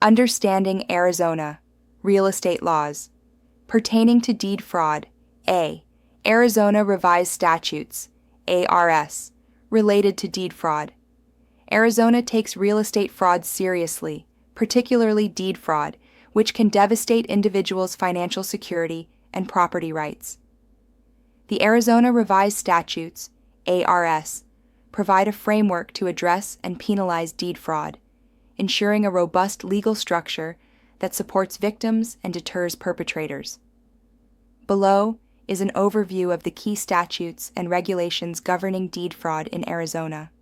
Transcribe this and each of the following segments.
Understanding Arizona Real Estate Laws Pertaining to Deed Fraud. A. Arizona Revised Statutes, ARS, related to deed fraud. Arizona takes real estate fraud seriously, particularly deed fraud, which can devastate individuals' financial security and property rights. The Arizona Revised Statutes, ARS, provide a framework to address and penalize deed fraud, ensuring a robust legal structure that supports victims and deters perpetrators. Below is an overview of the key statutes and regulations governing deed fraud in Arizona.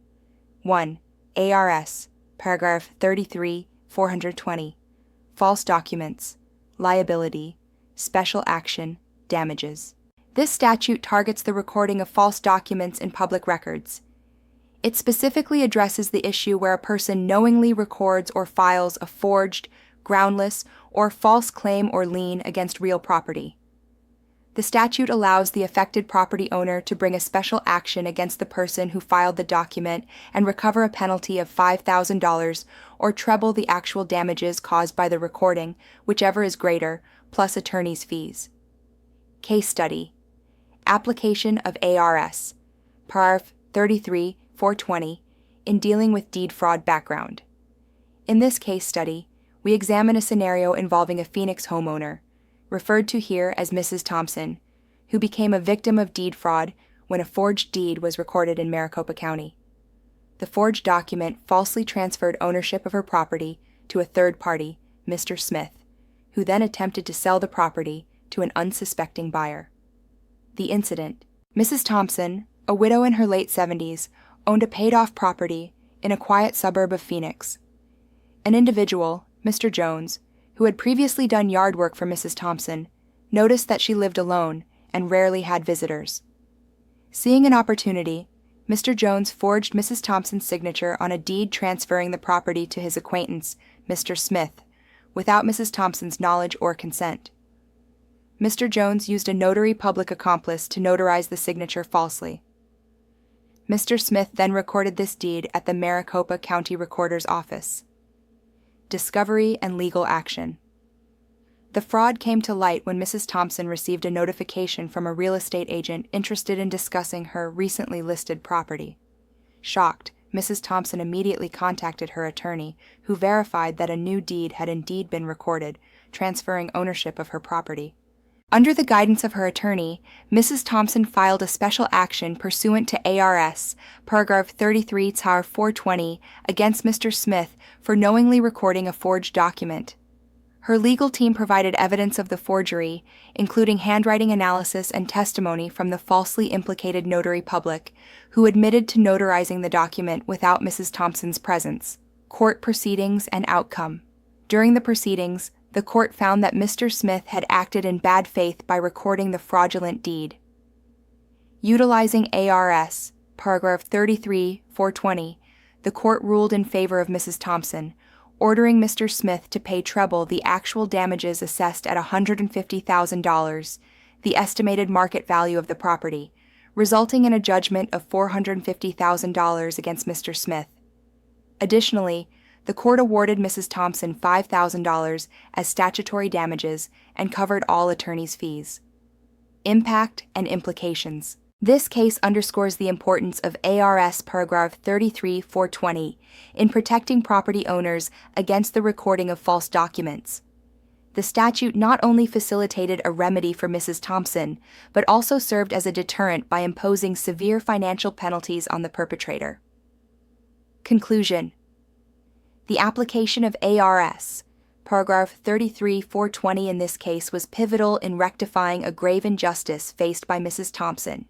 1. ARS, paragraph 33, 420. False documents, liability, special action, damages. This statute targets the recording of false documents in public records. It specifically addresses the issue where a person knowingly records or files a forged, groundless, or false claim or lien against real property. The statute allows the affected property owner to bring a special action against the person who filed the document and recover a penalty of $5,000 or treble the actual damages caused by the recording, whichever is greater, plus attorney's fees. Case Study Application of ARS, paragraph 33, 420, in dealing with deed fraud background. In this case study, we examine a scenario involving a Phoenix homeowner, referred to here as Mrs. Thompson, who became a victim of deed fraud when a forged deed was recorded in Maricopa County. The forged document falsely transferred ownership of her property to a third party, Mr. Smith, who then attempted to sell the property to an unsuspecting buyer. The incident: Mrs. Thompson, a widow in her late 70s, owned a paid-off property in a quiet suburb of Phoenix. An individual, Mr. Jones, who had previously done yard work for Mrs. Thompson, noticed that she lived alone and rarely had visitors. Seeing an opportunity, Mr. Jones forged Mrs. Thompson's signature on a deed transferring the property to his acquaintance, Mr. Smith, without Mrs. Thompson's knowledge or consent. Mr. Jones used a notary public accomplice to notarize the signature falsely. Mr. Smith then recorded this deed at the Maricopa County Recorder's Office. Discovery and legal action. The fraud came to light when Mrs. Thompson received a notification from a real estate agent interested in discussing her recently listed property. Shocked, Mrs. Thompson immediately contacted her attorney, who verified that a new deed had indeed been recorded, transferring ownership of her property. Under the guidance of her attorney, Mrs. Thompson filed a special action pursuant to ARS, paragraph 33, tar 420, against Mr. Smith for knowingly recording a forged document. Her legal team provided evidence of the forgery, including handwriting analysis and testimony from the falsely implicated notary public, who admitted to notarizing the document without Mrs. Thompson's presence. Court proceedings and outcome. During the proceedings, the court found that Mr. Smith had acted in bad faith by recording the fraudulent deed. Utilizing ARS, paragraph 33, 420, the court ruled in favor of Mrs. Thompson, ordering Mr. Smith to pay treble the actual damages assessed at $150,000, the estimated market value of the property, resulting in a judgment of $450,000 against Mr. Smith. Additionally, the court awarded Mrs. Thompson $5,000 as statutory damages and covered all attorney's fees. Impact and implications. This case underscores the importance of ARS paragraph 33, 420 in protecting property owners against the recording of false documents. The statute not only facilitated a remedy for Mrs. Thompson, but also served as a deterrent by imposing severe financial penalties on the perpetrator. Conclusion. The application of ARS, paragraph 33, 420 in this case was pivotal in rectifying a grave injustice faced by Mrs. Thompson.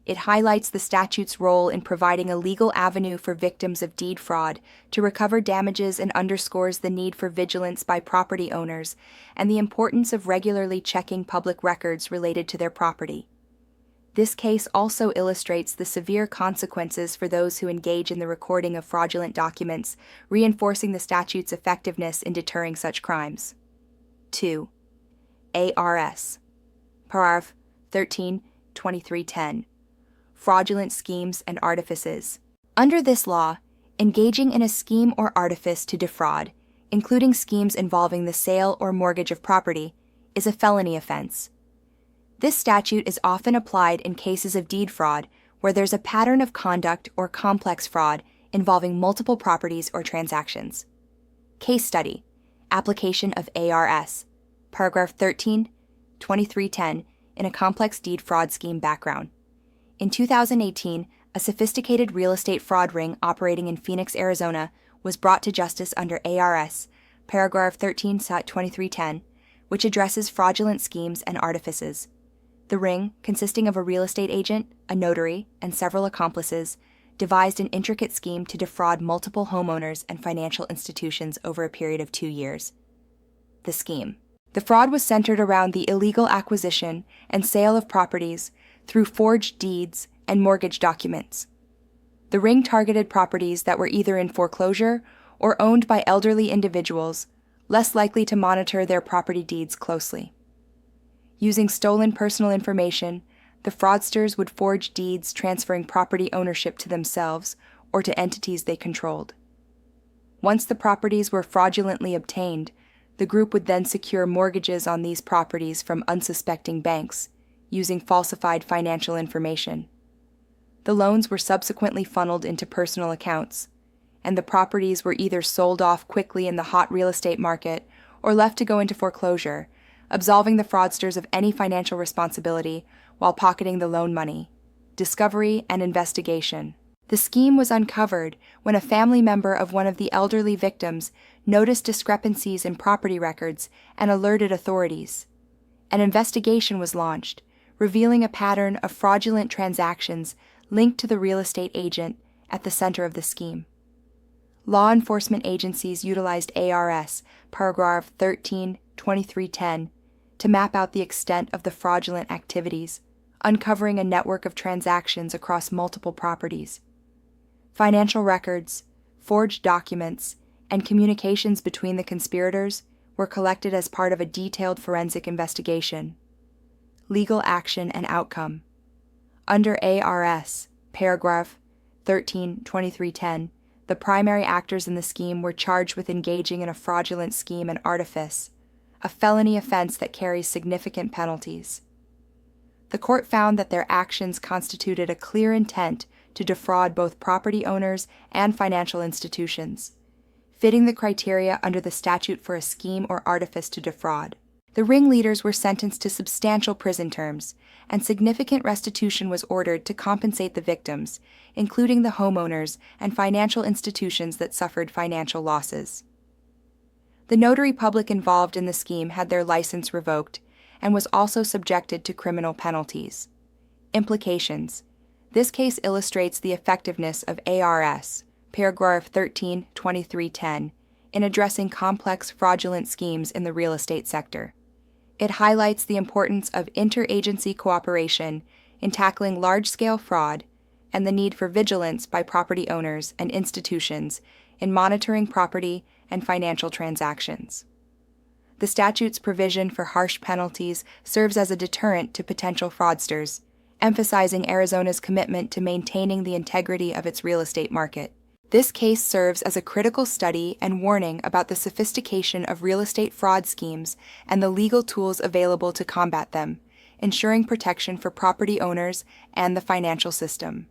It highlights the statute's role in providing a legal avenue for victims of deed fraud to recover damages and underscores the need for vigilance by property owners and the importance of regularly checking public records related to their property. This case also illustrates the severe consequences for those who engage in the recording of fraudulent documents, reinforcing the statute's effectiveness in deterring such crimes. 2. ARS. Paragraph 13-2310. Fraudulent schemes and artifices. Under this law, engaging in a scheme or artifice to defraud, including schemes involving the sale or mortgage of property, is a felony offense. This statute is often applied in cases of deed fraud where there's a pattern of conduct or complex fraud involving multiple properties or transactions. Case study: application of ARS, paragraph 13, 2310, in a complex deed fraud scheme background. In 2018, a sophisticated real estate fraud ring operating in Phoenix, Arizona, was brought to justice under ARS, paragraph 13-2310, which addresses fraudulent schemes and artifices. The ring, consisting of a real estate agent, a notary, and several accomplices, devised an intricate scheme to defraud multiple homeowners and financial institutions over a period of 2 years. The scheme. The fraud was centered around the illegal acquisition and sale of properties through forged deeds and mortgage documents. The ring targeted properties that were either in foreclosure or owned by elderly individuals, less likely to monitor their property deeds closely. Using stolen personal information, the fraudsters would forge deeds transferring property ownership to themselves or to entities they controlled. Once the properties were fraudulently obtained, the group would then secure mortgages on these properties from unsuspecting banks, using falsified financial information. The loans were subsequently funneled into personal accounts, and the properties were either sold off quickly in the hot real estate market or left to go into foreclosure, absolving the fraudsters of any financial responsibility while pocketing the loan money. Discovery and investigation. The scheme was uncovered when a family member of one of the elderly victims noticed discrepancies in property records and alerted authorities. An investigation was launched, revealing a pattern of fraudulent transactions linked to the real estate agent at the center of the scheme. Law enforcement agencies utilized ARS, paragraph 13-2310, to map out the extent of the fraudulent activities, uncovering a network of transactions across multiple properties. Financial records, forged documents, and communications between the conspirators were collected as part of a detailed forensic investigation. Legal action and outcome. Under ARS, paragraph 13-2310, the primary actors in the scheme were charged with engaging in a fraudulent scheme and artifice, a felony offense that carries significant penalties. The court found that their actions constituted a clear intent to defraud both property owners and financial institutions, fitting the criteria under the statute for a scheme or artifice to defraud. The ringleaders were sentenced to substantial prison terms, and significant restitution was ordered to compensate the victims, including the homeowners and financial institutions that suffered financial losses. The notary public involved in the scheme had their license revoked and was also subjected to criminal penalties. Implications. This case illustrates the effectiveness of ARS, paragraph 13-2310, in addressing complex fraudulent schemes in the real estate sector. It highlights the importance of interagency cooperation in tackling large-scale fraud and the need for vigilance by property owners and institutions in monitoring property and financial transactions. The statute's provision for harsh penalties serves as a deterrent to potential fraudsters, emphasizing Arizona's commitment to maintaining the integrity of its real estate market. This case serves as a critical study and warning about the sophistication of real estate fraud schemes and the legal tools available to combat them, ensuring protection for property owners and the financial system.